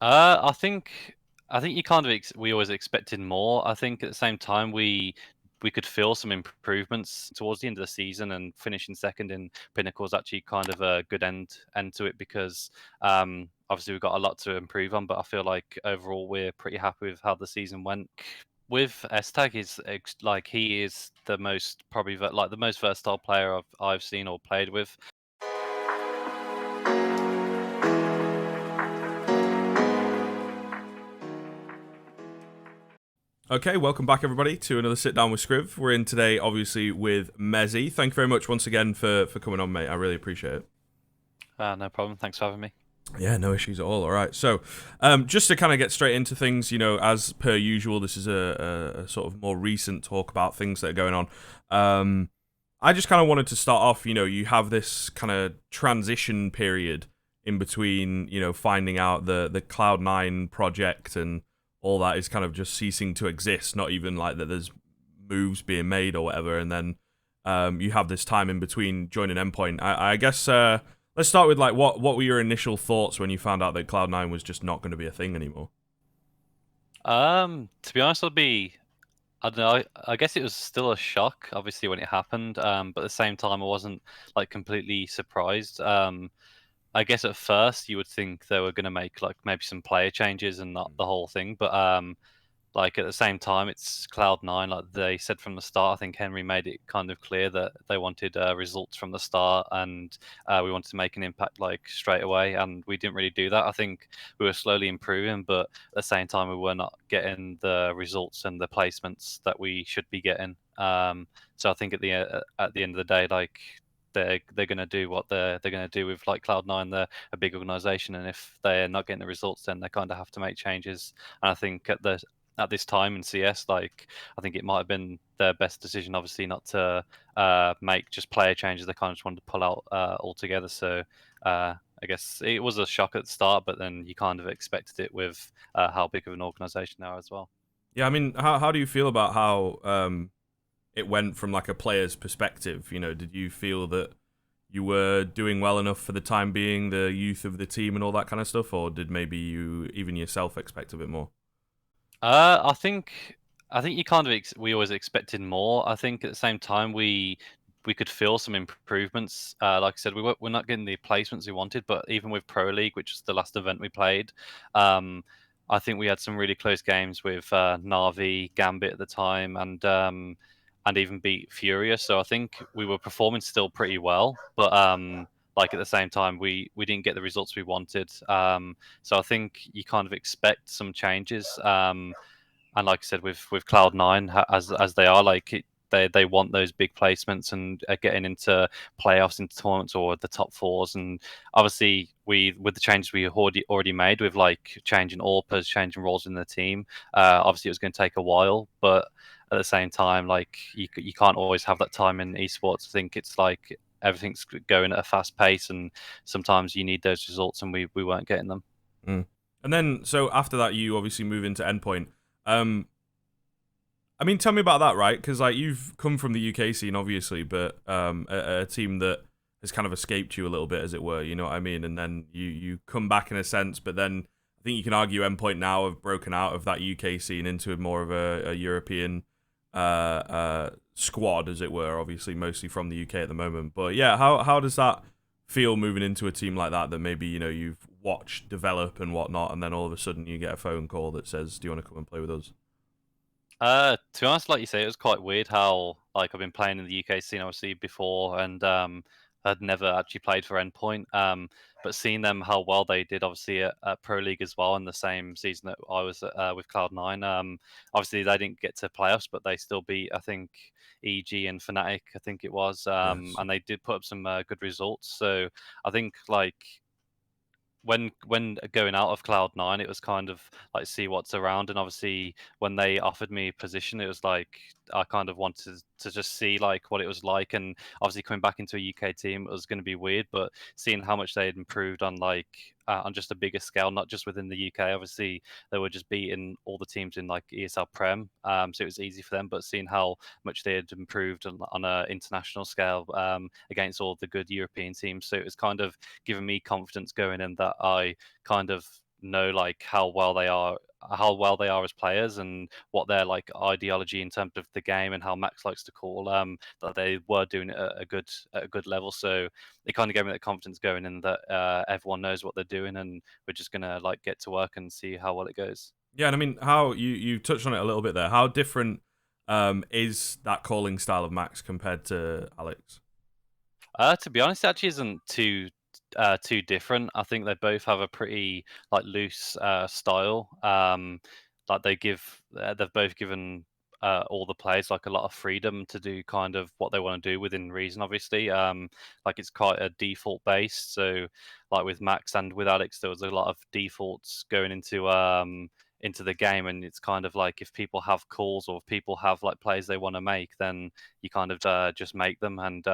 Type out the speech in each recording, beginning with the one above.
I think you kind of we always expected more. I think at the same time we could feel some improvements towards the end of the season, and finishing second in Pinnacle is actually kind of a good end to it because obviously we've got a lot to improve on. But I feel like overall we're pretty happy with how the season went. With S-Tag, like he is the most probably like the most versatile player I've seen or played with. Okay, welcome back everybody to another sit down with Skriv. We're in today, obviously, with Mezii. Thank you very much once again for coming on, mate. I really appreciate it. No problem. Thanks for having me. Yeah, no issues at all. All right, so just to kind of get straight into things, as per usual, this is a sort of more recent talk about things that are going on. I just kind of wanted to start off. You have this kind of transition period in between, finding out the Cloud9 project and all that is kind of just ceasing to exist. Not even like that there's moves being made or whatever, and then you have this time in between joining Endpoint. I guess. Let's start with like what were your initial thoughts when you found out that Cloud9 was just not going to be a thing anymore? To be honest, I don't know. I guess it was still a shock, obviously, when it happened. But at the same time, I wasn't like completely surprised. I guess at first you would think they were going to make like maybe some player changes and not the whole thing. But like at the same time, it's Cloud9. Like they said from the start, I think Henry made it kind of clear that they wanted results from the start, and we wanted to make an impact like straight away. And we didn't really do that. I think we were slowly improving, but at the same time, we were not getting the results and the placements that we should be getting. So I think at the end of the day, like they're going to do what they're going to do with like Cloud9. They're a big organization, and if they're not getting the results, then they kind of have to make changes. And I think at this time in CS, like I think it might have been their best decision, obviously, not to make just player changes. They kind of just wanted to pull out altogether. So I guess it was a shock at the start, but then you kind of expected it with how big of an organization they are as well. Yeah, I mean, how do you feel about how it went from like a player's perspective? Did you feel that you were doing well enough for the time being, the youth of the team and all that kind of stuff, or did maybe you even yourself expect a bit more? Uh, I think I think you kind of we always expected more. I think at the same time we could feel some improvements. Like I said, we're not getting the placements we wanted, but even with Pro League, which is the last event we played, um, I think we had some really close games with Navi, Gambit at the time, and even beat Furious. So I think we were performing still pretty well, but like at the same time, we didn't get the results we wanted. So I think you kind of expect some changes. And like I said, with Cloud9 as they are, like they want those big placements and are getting into playoffs, into tournaments or the top fours. And obviously, we with the changes we already made with like changing AWPers, changing roles in the team. Obviously, it was going to take a while, but at the same time, like you can't always have that time in esports. I think it's like everything's going at a fast pace, and sometimes you need those results, and we weren't getting them. Mm. And then, so after that, you obviously move into Endpoint. Um, I mean, tell me about that, right? Because like you've come from the UK scene, obviously, but a team that has kind of escaped you a little bit, as it were. You know what I mean? And then you come back in a sense, but then I think you can argue Endpoint now have broken out of that UK scene into more of a European squad, as it were. Obviously, mostly from the UK at the moment. But yeah, how does that feel moving into a team like that maybe you've watched develop and whatnot, and then all of a sudden you get a phone call that says, "Do you want to come and play with us?" To be honest, like you say, it was quite weird how like I've been playing in the UK scene obviously before, and had never actually played for Endpoint. But seeing them how well they did, obviously at Pro League as well in the same season that I was with Cloud9. Obviously they didn't get to playoffs, but they still beat I think EG and Fnatic, I think it was, Yes. and they did put up some good results. So I think like when going out of Cloud9, it was kind of like see what's around, and obviously when they offered me a position, it was like I kind of wanted to just see like what it was like, and obviously coming back into a UK team, it was going to be weird, but seeing how much they had improved on like on just a bigger scale, not just within the UK. Obviously, they were just beating all the teams in like ESL Prem, so it was easy for them. But seeing how much they had improved on an international scale against all the good European teams, so it was kind of giving me confidence going in that I kind of know like how well they are as players and what their like ideology in terms of the game and how Max likes to call that they were doing it at a good level. So it kind of gave me that confidence going in that everyone knows what they're doing and we're just gonna like get to work and see how well it goes. Yeah, and I mean, how you touched on it a little bit there. How different is that calling style of Max compared to Alex? To be honest, it actually isn't too different. I think they both have a pretty like loose style. Like they've both given all the players like a lot of freedom to do kind of what they want to do within reason. Obviously, like it's quite a default based. So, like with Max and with Alex, there was a lot of defaults going into the game, and it's kind of like if people have calls or if people have like plays they want to make, then you kind of just make them and.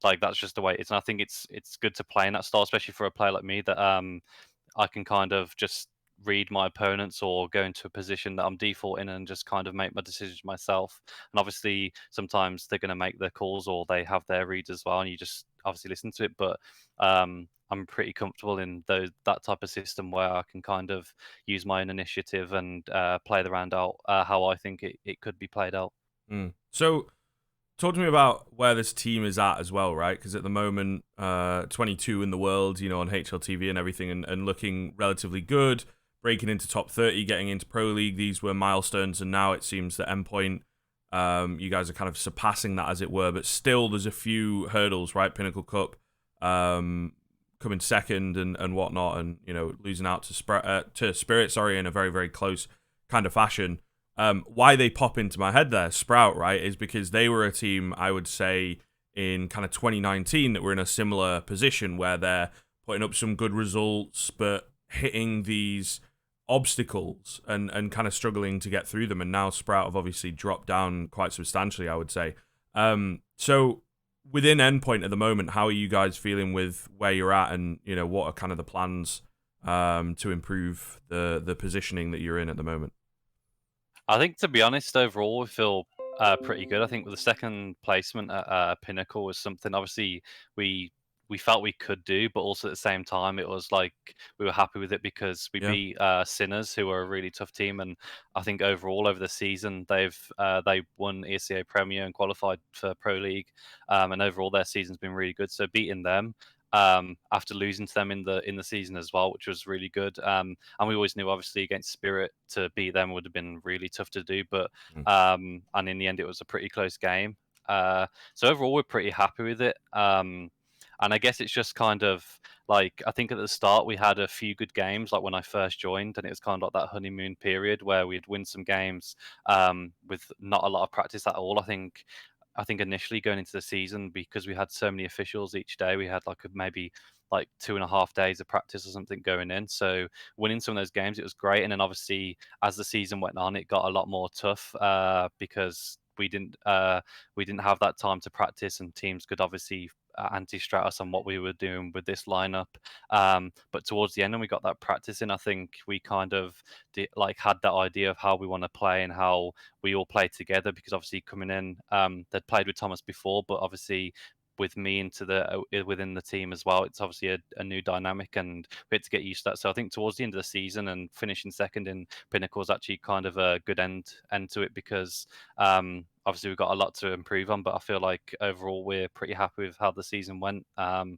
Like that's just the way it is, and I think it's good to play in that style, especially for a player like me that I can kind of just read my opponents or go into a position that I'm defaulting and just kind of make my decisions myself. And obviously, sometimes they're going to make their calls or they have their reads as well, and you just obviously listen to it. But I'm pretty comfortable in that type of system where I can kind of use my own initiative and play the round out how I think it could be played out. So, talk to me about where this team is at as well, right? Because at the moment, 22 in the world, you know, on HLTV and everything, and looking relatively good, breaking into top 30, getting into Pro League. These were milestones, and now it seems that Endpoint, you guys are kind of surpassing that, as it were. But still, there's a few hurdles, right? Pinnacle Cup, coming second and whatnot, and you know, losing out to Spirit, sorry, in a very very close kind of fashion. Why they pop into my head there, Sprout, right, is because they were a team, I would say, in kind of 2019 that were in a similar position where they're putting up some good results, but hitting these obstacles and kind of struggling to get through them. And now Sprout have obviously dropped down quite substantially, I would say. So within Endpoint at the moment, how are you guys feeling with where you're at, and you know what are kind of the plans to improve the positioning that you're in at the moment? I think, to be honest, overall we feel pretty good. I think with the second placement at Pinnacle was something obviously we we felt we could do, but also at the same time it was like we were happy with it because we Yeah. beat Sinners, who are a really tough team, and I think overall over the season they won ESCA Premier and qualified for Pro League, and overall their season's been really good. So beating them. After losing to them in the season as well, which was really good. And we always knew, obviously, against Spirit to beat them would have been really tough to do. But Mm. and in the end, it was a pretty close game. So overall, we're pretty happy with it. And I guess it's just kind of like I think at the start we had a few good games, like when I first joined, and it was kind of like that honeymoon period where we'd win some games with not a lot of practice at all. I think initially going into the season, because we had so many officials each day, we had like maybe like 2.5 days of practice or something going in. So winning some of those games, it was great. And then obviously as the season went on, it got a lot more tough because we didn't have that time to practice, and teams could obviously anti-strat us on what we were doing with this lineup. But towards the end, when we got that practice in, I think we kind of like had that idea of how we want to play and how we all play together. Because obviously coming in, they'd played with Thomas before, but obviously with me into the within the team as well, it's obviously a new dynamic, and we had to get used to that. So I think towards the end of the season and finishing second in Pinnacle is actually kind of a good end to it, because obviously we've got a lot to improve on, but I feel like overall we're pretty happy with how the season went, and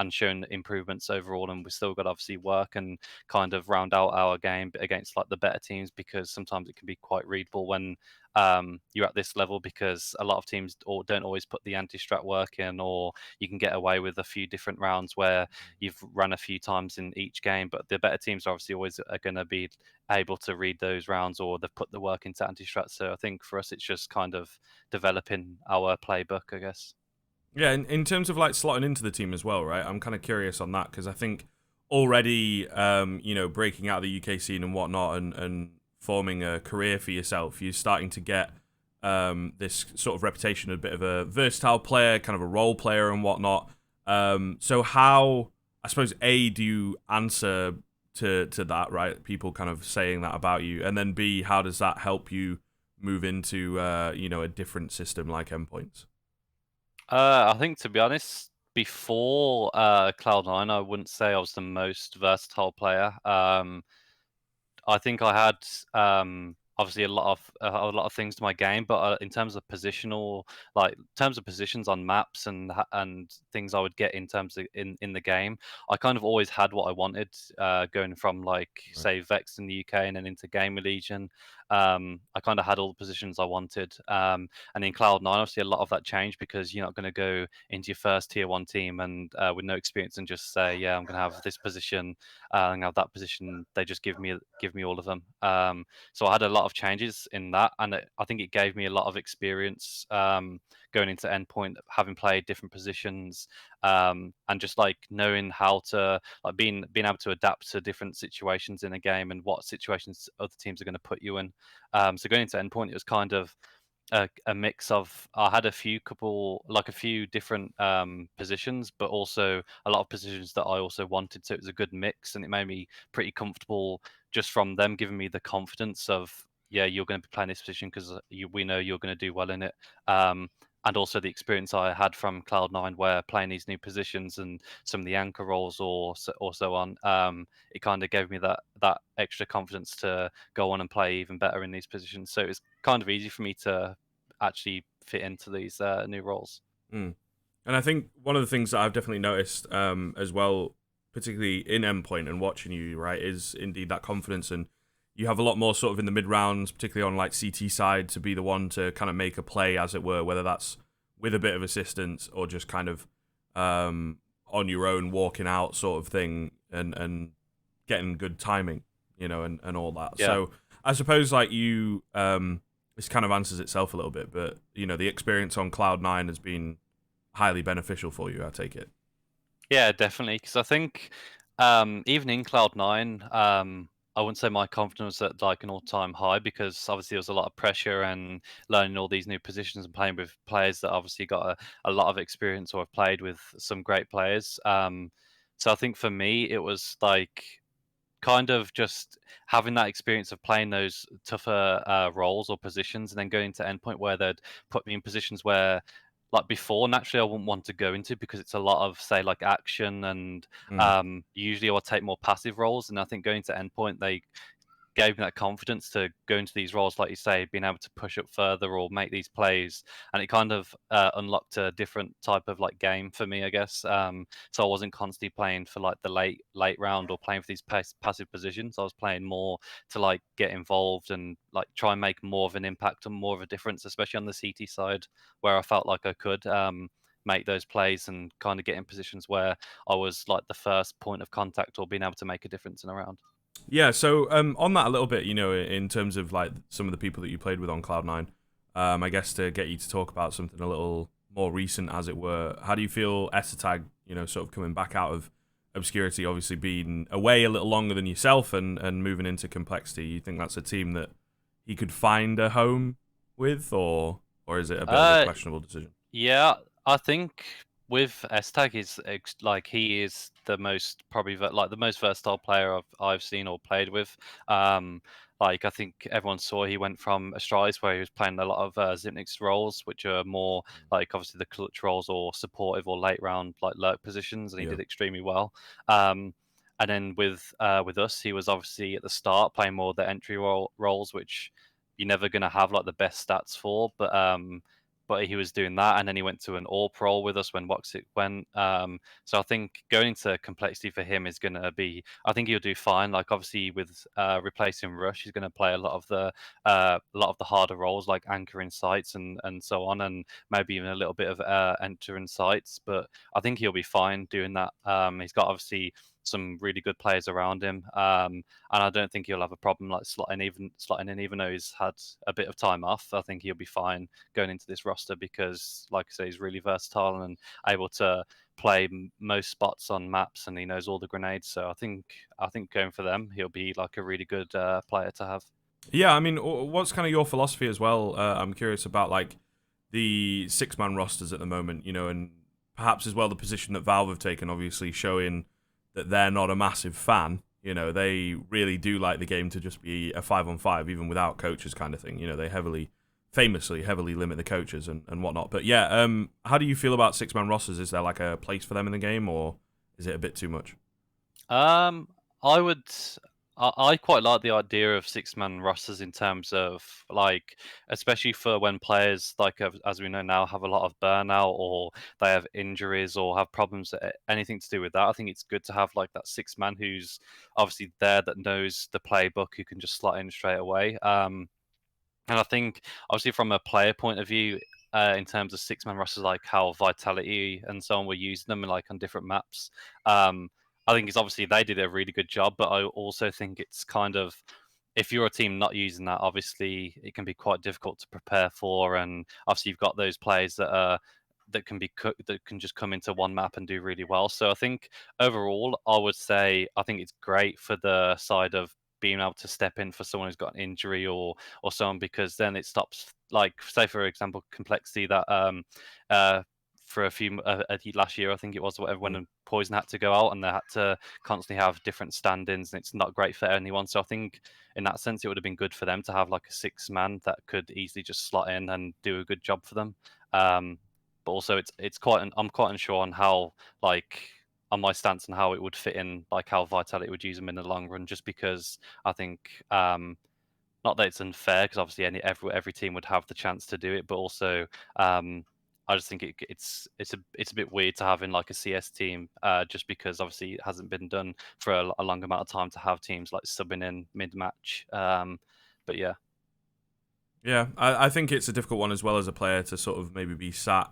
shown improvements overall. And we still got obviously work and kind of round out our game against like the better teams, because sometimes it can be quite readable when you're at this level, because a lot of teams don't always put the anti-strat work in, or you can get away with a few different rounds where you've run a few times in each game. But the better teams obviously always are going to be able to read those rounds, or they've put the work into anti-strat. So I think for us, it's just kind of developing our playbook, I guess. Yeah, in terms of like slotting into the team as well, right? I'm kind of curious on that because I think already, you know, breaking out of the UK scene and whatnot, and forming a career for yourself, you're starting to get this sort of reputation of a bit of a versatile player, kind of a role player and whatnot. So how, I suppose, A, do you answer to that, right? People kind of saying that about you, and then B, how does that help you move into you know, a different system like Endpoints? I think, to be honest, before Cloud9, I wouldn't say I was the most versatile player. I think I had obviously a lot of things to my game, but in terms of positional, like in terms of positions on maps and things I would get in terms of in the game, I kind of always had what I wanted. Going from like Right. say Vex in the UK and then into Gamer Legion, I kind of had all the positions I wanted. And in Cloud9, obviously a lot of that changed because you're not going to go into your first tier 1 team and with no experience and just say, yeah, I'm going to have this position and have that position. They just give me all of them. So I had a lot of changes in that, and I think it gave me a lot of experience going into Endpoint, having played different positions, and just like knowing how to like being able to adapt to different situations in a game and what situations other teams are going to put you in. So going into Endpoint, it was kind of a mix of I had a few different positions, but also a lot of positions that I also wanted. So it was a good mix, and it made me pretty comfortable just from them giving me the confidence of yeah, you're going to be playing this position because we know you're going to do well in it. Um, and also the experience I had from Cloud9, where playing these new positions and some of the anchor roles or so on, it kind of gave me that extra confidence to go on and play even better in these positions. So it's kind of easy for me to actually fit into these new roles. Mm. And I think one of the things that I've definitely noticed as well, particularly in Endpoint and watching you, right, is indeed that confidence. And you have a lot more sort of in the mid rounds, particularly on like CT side, to be the one to kind of make a play, as it were, whether that's with a bit of assistance or just kind of on your own, walking out sort of thing, and getting good timing, and all that. Yeah. So I suppose like you, this kind of answers itself a little bit, but the experience on Cloud9 has been highly beneficial for you, I take it. Yeah, definitely. Because I think even in Cloud9, I wouldn't say my confidence was at like an all-time high because obviously there was a lot of pressure and learning all these new positions and playing with players that obviously got a lot of experience or have played with some great players. So I think for me, it was like kind of just having that experience of playing those tougher roles or positions and then going to Endpoint where they'd put me in positions where like before naturally I wouldn't want to go into because it's a lot of say like action and Mm. usually I'll take more passive roles, and I think going to Endpoint they gave me that confidence to go into these roles, like you say, being able to push up further or make these plays, and it kind of unlocked a different type of like game for me, I guess. So I wasn't constantly playing for like the late round or playing for these passive positions. I was playing more to like get involved and like try and make more of an impact and more of a difference, especially on the CT side, where I felt like I could. Make those plays and kind of get in positions where I was like the first point of contact or being able to make a difference in a round. Yeah, so on that a little bit, in terms of like some of the people that you played with on Cloud9, I guess to get you to talk about something a little more recent, as it were, how do you feel Essetag, sort of coming back out of obscurity, obviously being away a little longer than yourself and moving into complexity? You think that's a team that he could find a home with, or is it a bit of a Uh, questionable decision? Yeah, I think with S-Tag, like he is the most probably like the most versatile player I've seen or played with. Um, like I think everyone saw he went from Astralis where he was playing a lot of Zipnik's roles, which are more like obviously the clutch roles or supportive or late round like lurk positions, and he Yeah. did extremely well. Um, and then with us, he was obviously at the start playing more the entry roles, which you're never gonna have like the best stats for, but he was doing that, and then he went to an all pro with us when Woxic went. So I think going into complexity for him is going to be. I think he'll do fine. Like obviously with replacing Rush, he's going to play a lot of the harder roles like anchoring sites and so on, and maybe even a little bit of entering sites. But I think he'll be fine doing that. He's got obviously some really good players around him, and I don't think he'll have a problem like slotting in, even though he's had a bit of time off. I think he'll be fine going into this roster because, like I say, he's really versatile and able to play most spots on maps, and he knows all the grenades. So I think going for them, he'll be like a really good player to have. Yeah, I mean, what's kind of your philosophy as well? I'm curious about like the six-man rosters at the moment, and perhaps as well the position that Valve have taken, obviously showing that they're not a massive fan. They really do like the game to just be a 5-on-5, even without coaches, kind of thing. They heavily famously heavily limit the coaches and whatnot. But yeah, how do you feel about 6-man rosters? Is there like a place for them in the game, or is it a bit too much? Um, I would. I quite like the idea of six-man rosters in terms of like, especially for when players like as we know now have a lot of burnout or they have injuries or have problems, anything to do with that. I think it's good to have like that six-man who's obviously there that knows the playbook who can just slot in straight away. And I think, obviously, from a player point of view, in terms of six-man rosters, like how Vitality and so on were using them, like on different maps, um, I think it's obviously they did a really good job. But I also think it's kind of, if you're a team not using that, obviously it can be quite difficult to prepare for, and obviously you've got those players that can just come into one map and do really well. So I think overall, I would say I think it's great for the side of being able to step in for someone who's got an injury or someone, because then it stops, like, say for example, complexity that for a few last year I think it was, whatever, Mm. when Poison had to go out and they had to constantly have different stand-ins, and it's not great for anyone. So I think in that sense it would have been good for them to have like a six-man that could easily just slot in and do a good job for them. um but also it's I'm quite unsure on how, like, on my stance on how it would fit in, like how Vitality would use them in the long run, just because I think, not that it's unfair, because obviously every team would have the chance to do it, but also, I just think it's a bit weird to have in like a CS team, just because obviously it hasn't been done for a long amount of time to have teams like subbing in mid match. But yeah, Yeah, I think it's a difficult one as well as a player to sort of maybe be sat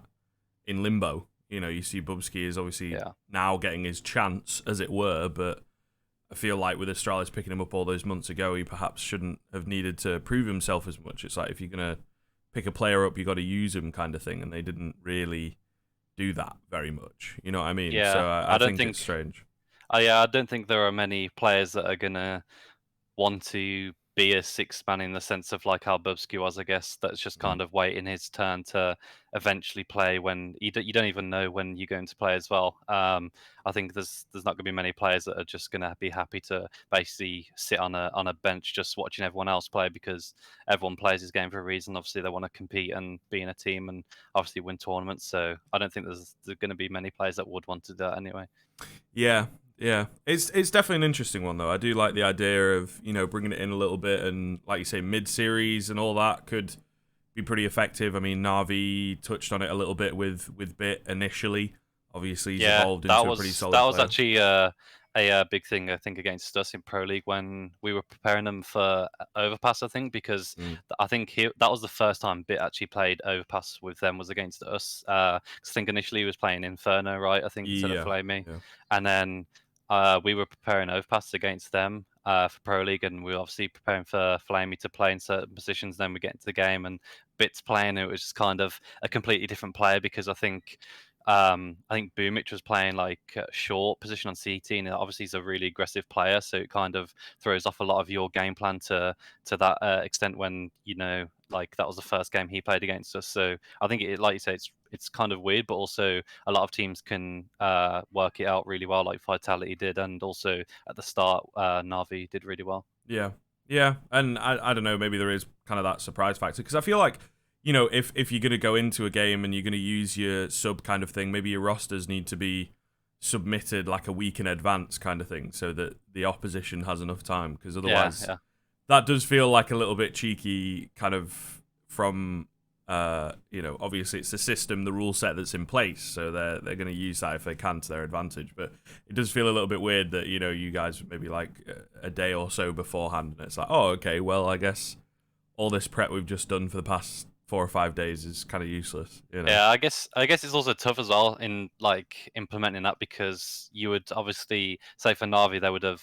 in limbo. You know, you see Bubsky is obviously yeah. now getting his chance, as it were, but I feel like with Astralis picking him up all those months ago, he perhaps shouldn't have needed to prove himself as much. It's like, if you're going to pick a player up, you got to use him kind of thing, and they didn't really do that very much. You know what I mean? So Yeah, I I don't think it's think. strange. Yeah, I don't think there are many players that are gonna want to be a six man in the sense of like how Bubsky was, I guess. That's just Mm. kind of waiting his turn to eventually play when you don't even know when you're going to play as well. I think there's not going to be many players that are just going to be happy to basically sit on a bench just watching everyone else play, because everyone plays this game for a reason. Obviously, they want to compete and be in a team and obviously win tournaments. So I don't think there's going to be many players that would want to do that anyway. Yeah, yeah. It's definitely an interesting one though. I do like the idea of, bringing it in a little bit, and like you say, mid series and all that could be pretty effective. I mean, Navi touched on it a little bit with Bit initially. Obviously, he's Yeah, evolved into a pretty solid that was player. actually big thing, I think, against us in Pro League when we were preparing them for Overpass. I think because Mm. I think that was the first time Bit actually played Overpass with them, was against us. 'Cause I think initially he was playing Inferno, right? I think instead of Yeah, Flamey, yeah. and then we were preparing Overpass against them for Pro League, and we were obviously preparing for Flamey to play in certain positions. Then we get into the game and Bit's playing. It was just kind of a completely different player, because I think Boomich was playing like a short position on CT, and obviously he's a really aggressive player, so it kind of throws off a lot of your game plan to that extent when like that was the first game he played against us. So I think like you say, it's kind of weird, but also a lot of teams can work it out really well, like Vitality did, and also at the start, Navi did really well. Yeah, yeah, and I don't know, maybe there is kind of that surprise factor because I feel like if you're gonna go into a game and you're gonna use your sub kind of thing, maybe your rosters need to be submitted like a week in advance kind of thing, so that the opposition has enough time. Because Yeah, otherwise, yeah. that does feel like a little bit cheeky, kind of from obviously it's the system, the rule set that's in place, so they're going to use that if they can to their advantage. But it does feel a little bit weird that you guys maybe like a day or so beforehand, and it's like, oh, okay, well, I guess all this prep we've just done for the past 4 or 5 days is kind of useless. Yeah, I guess it's also tough as well in like implementing that, because you would obviously say for Navi they would have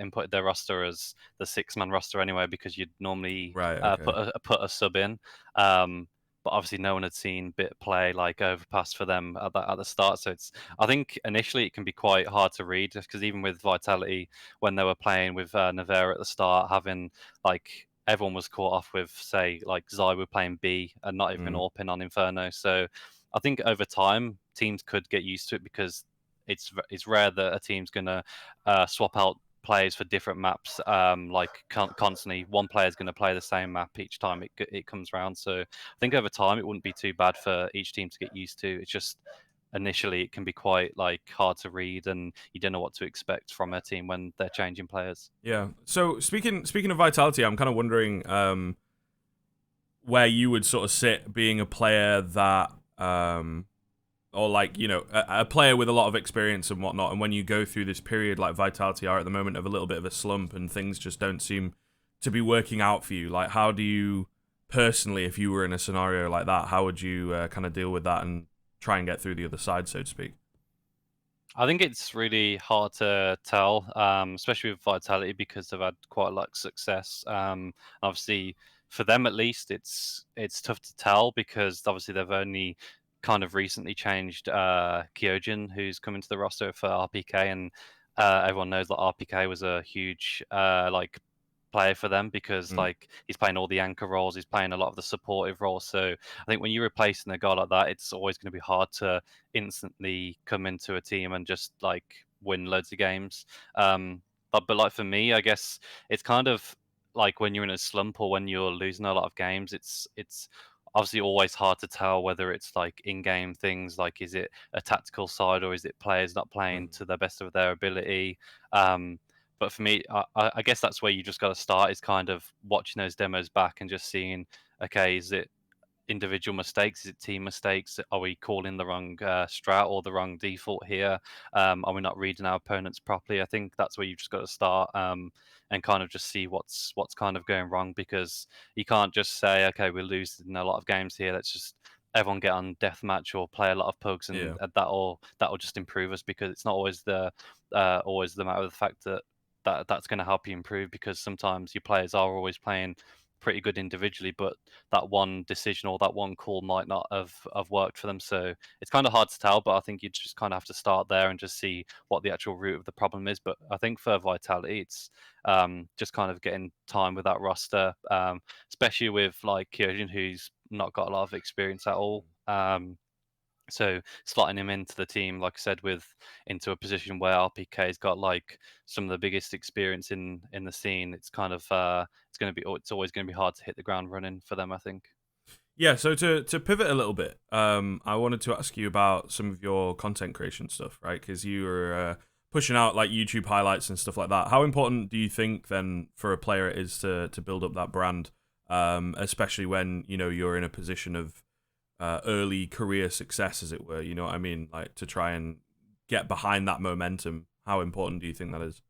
inputted their roster as the six-man roster anyway, because you'd normally Right. Okay. put a sub in. Um, but obviously no one had seen Bit play like Overpass for them at the start, so I think initially it can be quite hard to read, because even with Vitality when they were playing with Nevera at the start, having like everyone was caught off with, say, like Zai were playing B and not even an Mm. AWP in on Inferno. So I think over time teams could get used to it, because it's rare that a team's gonna swap out players for different maps, like constantly. One player is going to play the same map each time it comes around. So I think over time it wouldn't be too bad for each team to get used to. It's just initially it can be quite like hard to read, and you don't know what to expect from a team when they're changing players. Yeah. So speaking of vitality, I'm kind of wondering where you would sort of sit being a player that or like a player with a lot of experience and whatnot, and when you go through this period like vitality are at the moment of a little bit of a slump and things just don't seem to be working out for you, like how do you personally, if you were in a scenario like that, how would you kind of deal with that and try and get through the other side, so to speak? I think it's really hard to tell, especially with Vitality because they've had quite a lot of success. Obviously, for them at least, it's tough to tell because obviously they've only kind of recently changed Kyojin, who's come into the roster for RPK, and everyone knows that RPK was a huge like player for them because Mm, like he's playing all the anchor roles, he's playing a lot of the supportive roles. So I think when you're replacing a guy like that, it's always going to be hard to instantly come into a team and just like win loads of games. But like for me, I guess it's kind of like when you're in a slump or when you're losing a lot of games, it's obviously always hard to tell whether it's like in-game things, like is it a tactical side or is it players not playing mm, to the best of their ability. But for me, I guess that's where you just got to start is kind of watching those demos back and just seeing, okay, is it individual mistakes? Is it team mistakes? Are we calling the wrong strat or the wrong default here? Are we not reading our opponents properly? I think that's where you've just got to start and kind of just see what's kind of going wrong because you can't just say, okay, we're losing a lot of games here. Let's just everyone get on deathmatch or play a lot of pugs, and yeah. that'll just improve us because it's not always the matter of the fact that that's going to help you improve because sometimes your players are always playing pretty good individually, but that one decision or that one call might not have worked for them. So it's kind of hard to tell, but I think you just kind of have to start there and just see what the actual root of the problem is. But I think for Vitality, it's just kind of getting time with that roster, especially with like Kyojin, who's not got a lot of experience at all. So slotting him into the team, like I said, with into a position where RPK's got like some of the biggest experience in the scene, it's kind of it's always going to be hard to hit the ground running for them, I think. Yeah, so to pivot a little bit, I wanted to ask you about some of your content creation stuff, right? Because you were pushing out like YouTube highlights and stuff like that. How important do you think then for a player it is to build up that brand, especially when you're in a position of early career success, as it were? You know what I mean? Like to try and get behind that momentum. How important do you think that is?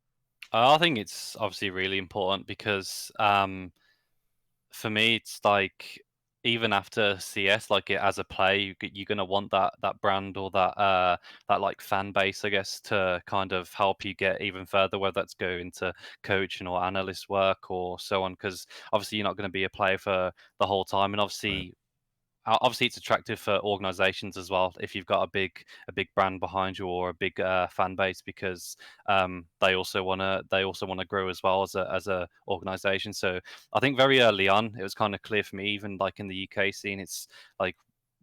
I think it's obviously really important because for me, it's like even after CS, like as a player, you're gonna want that brand or that like fan base, I guess, to kind of help you get even further, whether that's go into coaching or analyst work or so on. Because obviously you're not going to be a player for the whole time, and Right. obviously it's attractive for organizations as well if you've got a big brand behind you or a big fan base because they also want to grow as well as a organization. So I think very early on it was kind of clear for me, even like in the UK scene, it's like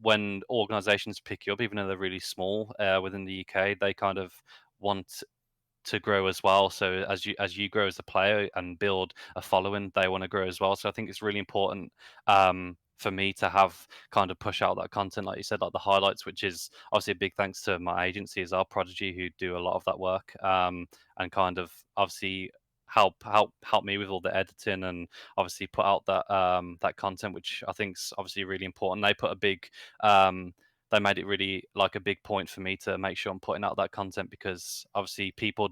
when organizations pick you up, even though they're really small within the UK, they kind of want to grow as well. So as you grow as a player and build a following, they want to grow as well. So I think it's really important for me to have kind of push out that content, like you said, like the highlights, which is obviously a big thanks to my agency as our Prodigy, who do a lot of that work and kind of obviously help me with all the editing and obviously put out that content, which I think is obviously really important. Um, they made it really like a big point for me to make sure I'm putting out that content because obviously people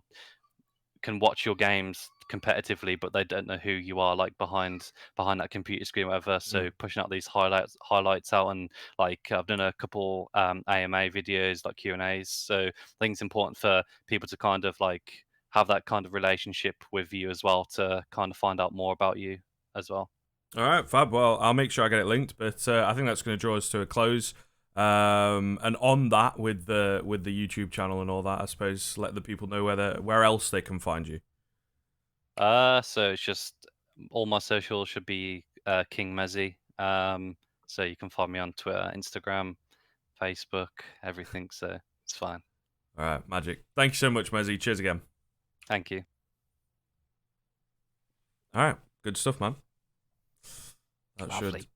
can watch your games competitively, but they don't know who you are like behind that computer screen, or whatever. So Mm. pushing out these highlights out, and like I've done a couple AMA videos, like Q&As. So I think it's important for people to kind of like have that kind of relationship with you as well to kind of find out more about you as well. All right, fab. Well, I'll make sure I get it linked, but I think that's going to draw us to a close. And on that, with the YouTube channel and all that, I suppose let the people know where else they can find you. So it's just all my socials should be King Mezii. So you can find me on Twitter, Instagram, Facebook, everything. So it's fine. All right, magic. Thank you so much, Mezzi. Cheers again. Thank you. All right, good stuff, man. That Lovely. should